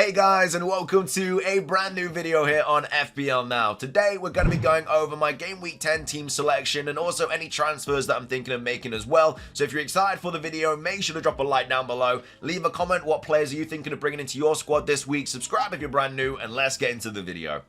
Hey guys, and welcome to a brand new video here on FPL Now. Today we're going to be going over my Game Week 10 team selection and also any transfers that I'm thinking of making as well. So if you're excited for the video, make sure to drop a like down below. Leave a comment, what players are you thinking of bringing into your squad this week? Subscribe if you're brand new, and let's get into the video.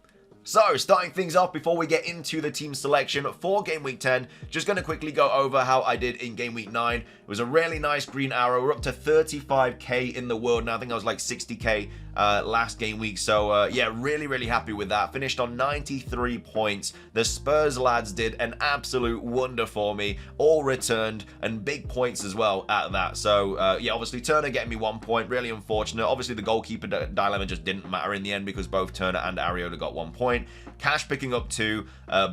So, starting things off before we get into the team selection for Game Week 10, just going to quickly go over how I did in Game Week 9. It was a really nice green arrow. We're up to 35k in the world now. I think I was like 60k last game week. So, yeah, really happy with that. Finished on 93 points. The Spurs lads did an absolute wonder for me. All returned and big points as well at that. So, yeah, obviously Turner getting me 1 point. Really unfortunate. Obviously, the goalkeeper dilemma just didn't matter in the end because both Turner and Areola got 1 point. Cash picking up 2,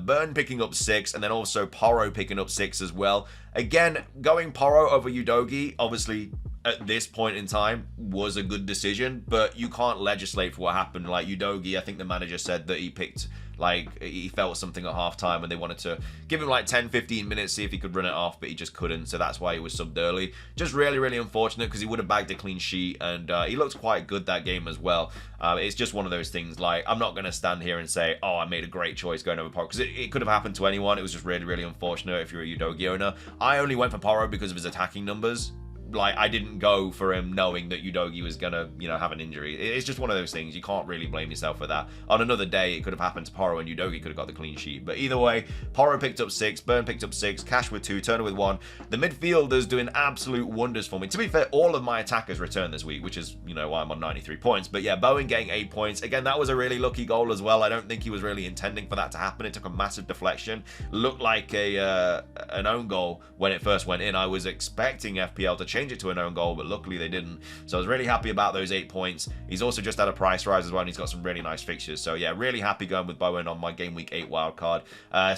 Burn picking up 6, and then also Porro picking up 6 as well. Again, going Porro over Udogie, obviously at this point in time was a good decision, but you can't legislate for what happened. Like Udogie, I think the manager said that he picked, like, he felt something at halftime and they wanted to give him like 10-15 minutes, see if he could run it off, but he just couldn't, so that's why he was subbed early. Just really unfortunate because he would have bagged a clean sheet, and he looked quite good that game as well. It's just one of those things, like, I'm not going to stand here and say, oh, I made a great choice going over Porro, because it could have happened to anyone. It was just really unfortunate if you're a Udogie owner. I only went for Porro because of his attacking numbers. Like, I didn't go for him knowing that Udogie was gonna, have an injury. It's just one of those things. You can't really blame yourself for that. On another day, it could have happened to Porro and Udogie could have got the clean sheet. But either way, Porro picked up 6, Burn picked up 6, Cash with 2, Turner with 1. The midfielders doing absolute wonders for me. To be fair, all of my attackers returned this week, which is, why I'm on 93 points. But yeah, Bowen getting 8 points. Again, that was a really lucky goal as well. I don't think he was really intending for that to happen. It took a massive deflection. Looked like an own goal when it first went in. I was expecting FPL to change it to an own goal, but luckily they didn't. So I was really happy about those 8 points. He's also just had a price rise as well, and he's got some really nice fixtures. So yeah, really happy going with Bowen on my Game Week 8 wildcard.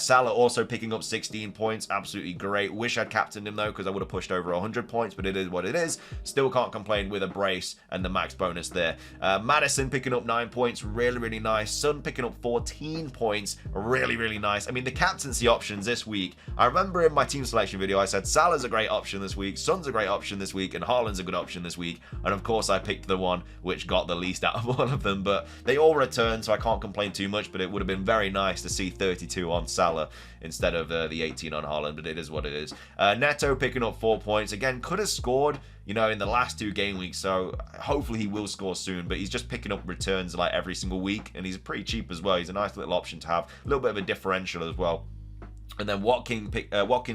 Salah also picking up 16 points. Absolutely great. Wish I'd captained him though, because I would have pushed over 100 points, but it is what it is. Still can't complain with a brace and the max bonus there. Madison picking up 9 points. Really nice. Son picking up 14 points. Really nice. I mean, the captaincy options this week, I remember in my team selection video, I said Salah's a great option this week, Son's a great option this week, and Haaland's a good option this week. And of course I picked the one which got the least out of all of them, but they all returned, so I can't complain too much. But it would have been very nice to see 32 on Salah instead of the 18 on Haaland, but it is what it is. Neto picking up 4 points. Again, could have scored in the last 2 game weeks, so hopefully he will score soon, but he's just picking up returns like every single week, and he's pretty cheap as well. He's a nice little option to have, a little bit of a differential as well. And then Watkins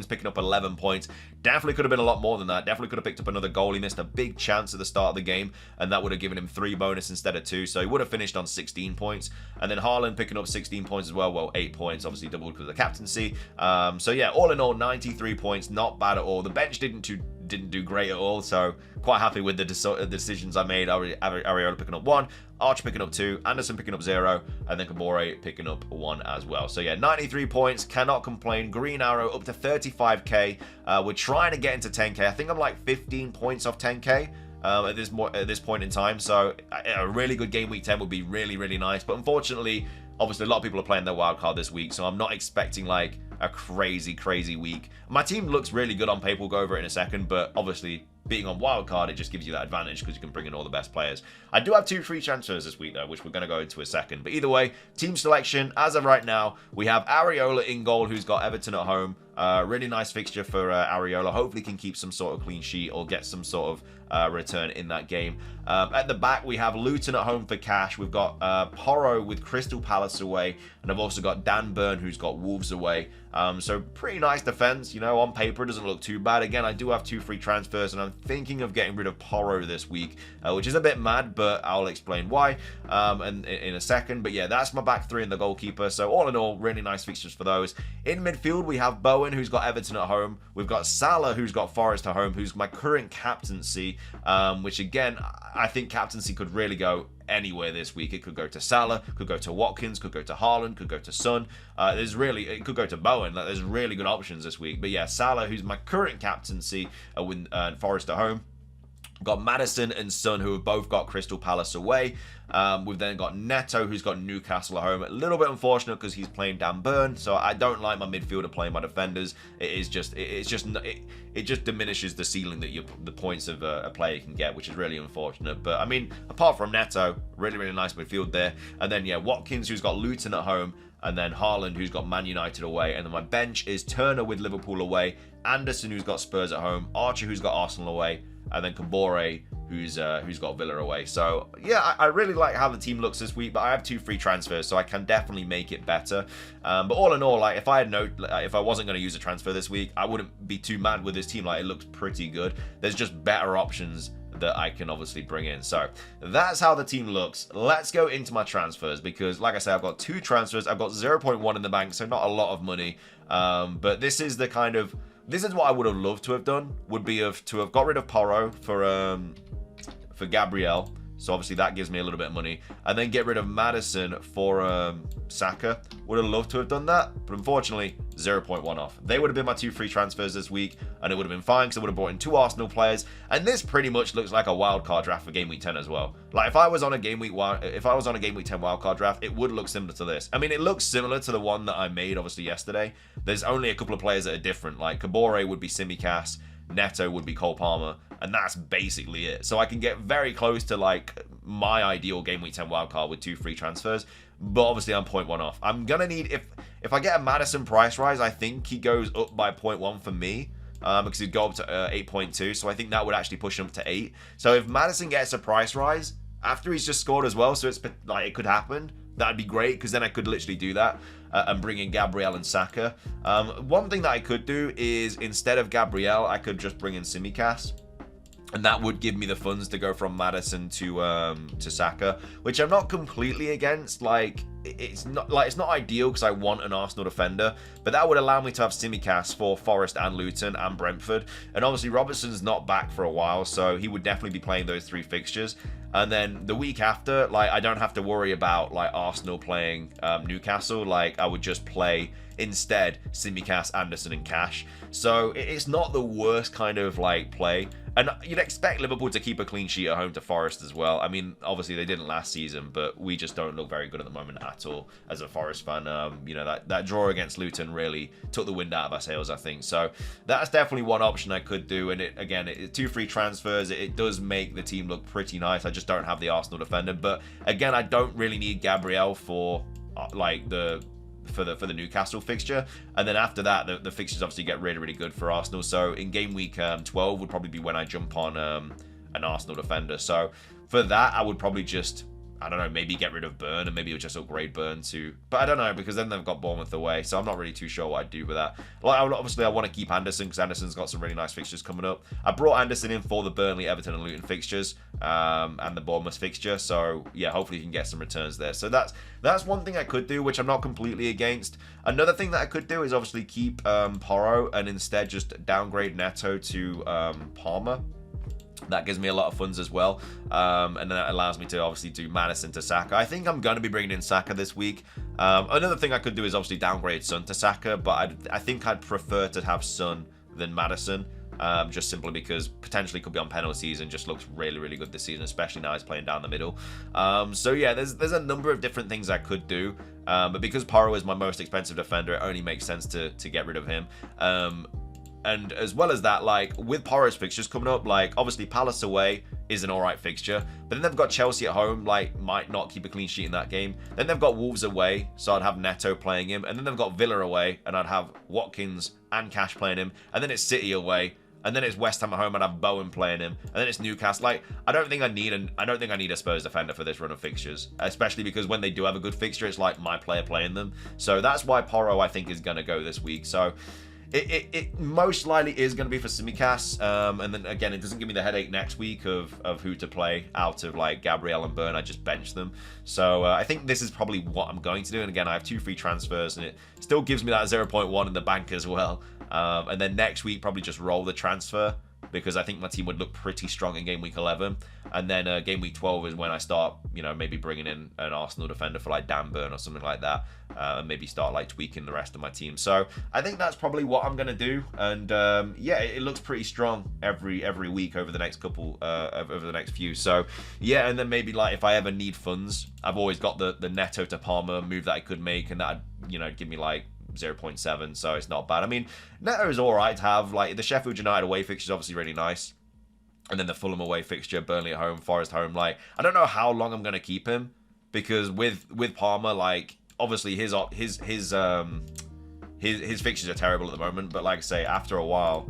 picking up 11 points. Definitely could have been a lot more than that. Definitely could have picked up another goal. He missed a big chance at the start of the game, and that would have given him 3 bonus instead of 2. So he would have finished on 16 points. And then Haaland picking up 16 points as well. Well, 8 points, obviously doubled because of the captaincy. So yeah, all in all, 93 points. Not bad at all. The bench didn't do great at all, so quite happy with the decisions I made. Areola picking up 1, Archer picking up 2, Anderson picking up 0, and then Kabore picking up 1 as well. So yeah, 93 points, cannot complain. Green arrow up to 35k. We're trying to get into 10k. I think I'm like 15 points off 10k. At this point in time, so a really good game week 10 would be really nice. But unfortunately, obviously a lot of people are playing their wildcard this week, so I'm not expecting like a crazy week. My team looks really good on paper. We'll go over it in a second, but obviously being on wildcard, it just gives you that advantage because you can bring in all the best players. I do have 2 free transfers this week though, which we're going to go into a second. But either way, team selection, as of right now, we have Areola in goal, who's got Everton at home. Really nice fixture for Areola. Hopefully can keep some sort of clean sheet or get some sort of return in that game. At the back, we have Luton at home for Cash. We've got Porro with Crystal Palace away, and I've also got Dan Burn, who's got Wolves away. So pretty nice defense. On paper it doesn't look too bad. Again, I do have 2 free transfers, and I'm thinking of getting rid of Porro this week, which is a bit mad, but I'll explain why in a second. But yeah, that's my back 3 and the goalkeeper. So all in all, really nice fixtures for those. In midfield, we have Bowen, who's got Everton at home. We've got Salah, who's got Forest at home, who's my current captaincy, which again, I think captaincy could really go anywhere this week. It could go to Salah, could go to Watkins, could go to Haaland, could go to Son. It could go to Bowen. Like, there's really good options this week. But yeah, Salah, who's my current captaincy, with Forest at home. Got Maddison and Son, who have both got Crystal Palace away. We've then got Neto, who's got Newcastle at home. A little bit unfortunate because he's playing Dan Burn, so I don't like my midfielder playing my defenders. It just diminishes the ceiling that the points of a player can get, which is really unfortunate. But I mean, apart from Neto, really nice midfield there. And then yeah, Watkins, who's got Luton at home, and then Haaland, who's got Man United away. And then my bench is Turner with Liverpool away, Anderson, who's got Spurs at home, Archer, who's got Arsenal away, and then Kabore, who's got Villa away. So yeah, I really like how the team looks this week, but I have 2 free transfers, so I can definitely make it better. But all in all, like if I wasn't going to use a transfer this week, I wouldn't be too mad with this team. Like, it looks pretty good. There's just better options that I can obviously bring in. So that's how the team looks. Let's go into my transfers, because like I said, I've got 2 transfers. I've got 0.1 in the bank, so not a lot of money. But this is the kind of, this is what I would have loved to have done, to have got rid of Porro for Gabriel. So obviously that gives me a little bit of money, and then get rid of Maddison for Saka. Would have loved to have done that, but unfortunately 0.1 off. They would have been my 2 free transfers this week, and it would have been fine because I would have brought in 2 Arsenal players. And this pretty much looks like a wildcard draft for Game Week 10 as well. Like if I was on a Game Week 10 wildcard draft, it would look similar to this. I mean, it looks similar to the one that I made obviously yesterday. There's only a couple of players that are different. Like Kabore would be Simicast, Neto would be Cole Palmer, and that's basically it. So I can get very close to like my ideal Game Week 10 wildcard with 2 free transfers, but obviously I'm 0.1 off. I'm gonna need, if I get a Maddison price rise, I think he goes up by 0.1 for me, because he'd go up to 8.2, so I think that would actually push him up to 8. So if Maddison gets a price rise after he's just scored as well, so it's like it could happen, that'd be great, because then I could literally do that and bring in Gabriel and Saka. One thing that I could do is, instead of Gabriel, I could just bring in Simicast, and that would give me the funds to go from Maddison to Saka, which I'm not completely against. Like it's not ideal because I want an Arsenal defender, but that would allow me to have Simicast for Forest and Luton and Brentford. And obviously Robertson's not back for a while, so he would definitely be playing those 3 fixtures. And then the week after, like, I don't have to worry about like Arsenal playing Newcastle. Like, I would just play instead Simicast, Anderson, and Cash. So it's not the worst kind of like play. And you'd expect Liverpool to keep a clean sheet at home to Forest as well. I mean, obviously they didn't last season, but we just don't look very good at the moment at all as a Forest fan. You know, that draw against Luton really took the wind out of our sails, I think. So that's definitely one option I could do. And it 2 free transfers. It does make the team look pretty nice. I just don't have the Arsenal defender. But again, I don't really need Gabriel for like the Newcastle fixture, and then after that the fixtures obviously get really good for Arsenal. So in game week 12 would probably be when I jump on an Arsenal defender. So for that I would probably just, I don't know, maybe get rid of Burn, and maybe it would just upgrade Burn to, but I don't know, because then they've got Bournemouth away, so I'm not really too sure what I'd do with that. Like, obviously I want to keep Anderson, because Anderson's got some really nice fixtures coming up. I brought Anderson in for the Burnley, Everton and Luton fixtures, and the Bournemouth fixture, so yeah, hopefully you can get some returns there. So that's one thing I could do, which I'm not completely against. Another thing that I could do is obviously keep Porro, and instead just downgrade Neto to Palmer. That gives me a lot of funds as well, and then that allows me to obviously do Maddison to Saka. I think I'm going to be bringing in Saka this week. Another thing I could do is obviously downgrade Son to Saka, but I think I'd prefer to have Son than Maddison, just simply because potentially could be on penalties and just looks really good this season, especially now he's playing down the middle. So yeah, there's a number of different things I could do, but because Porro is my most expensive defender, it only makes sense to get rid of him. And as well as that, like with Porro's fixtures coming up, like obviously Palace away is an alright fixture, but then they've got Chelsea at home, like might not keep a clean sheet in that game. Then they've got Wolves away, so I'd have Neto playing him, and then they've got Villa away, and I'd have Watkins and Cash playing him, and then it's City away, and then it's West Ham at home, and I'd have Bowen playing him, and then it's Newcastle. Like I don't think I need a Spurs defender for this run of fixtures, especially because when they do have a good fixture, it's like my player playing them. So that's why Porro I think is gonna go this week. So it most likely is going to be for Simicast, and then again, it doesn't give me the headache next week of who to play out of like Gabriel and Burn. I just bench them. So I think this is probably what I'm going to do. And again, I have 2 free transfers, and it still gives me that 0.1 in the bank as well. And then next week, probably just roll the transfer, because I think my team would look pretty strong in game week 11. And then game week 12 is when I start, you know, maybe bringing in an Arsenal defender for like Dan Burn or something like that, and maybe start like tweaking the rest of my team. So I think that's probably what I'm gonna do. And yeah, it looks pretty strong every week over the next couple, over the next few. So yeah, and then maybe like if I ever need funds, I've always got the Neto to Palmer move that I could make, and that'd, you know, give me like 0.7, so it's not bad. I mean, Neto is all right to have. Like the Sheffield United away fixture is obviously really nice, and then the Fulham away fixture, Burnley at home, Forest home. Like I don't know how long I'm gonna keep him, because with Palmer, like obviously his fixtures are terrible at the moment, but like I say, after a while,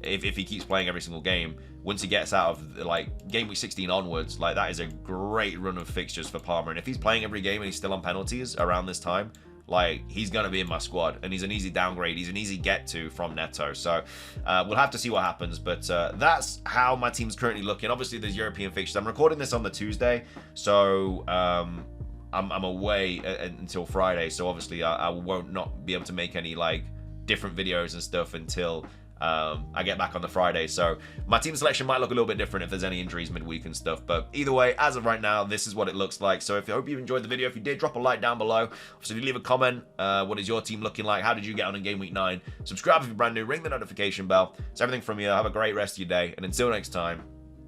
if he keeps playing every single game, once he gets out of like game week 16 onwards, like that is a great run of fixtures for Palmer. And if he's playing every game and he's still on penalties around this time, like he's going to be in my squad, and he's an easy downgrade. He's an easy get to from Neto. So we'll have to see what happens. But that's how my team's currently looking. Obviously, there's European fixtures. I'm recording this on the Tuesday, so I'm away until Friday. So obviously, I won't not be able to make any like different videos and stuff until I get back on the Friday. So my team selection might look a little bit different if there's any injuries midweek and stuff, but either way, as of right now, this is what it looks like. So I hope you enjoyed the video. If you did, drop a like down below. Also, leave a comment. What is your team looking like? How did you get on in game week 9? Subscribe if you're brand new, ring the notification bell. It's everything from you. Have a great rest of your day, and until next time,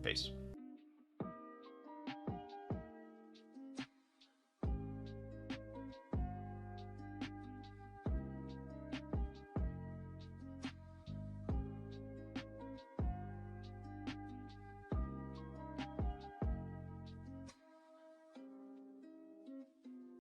peace.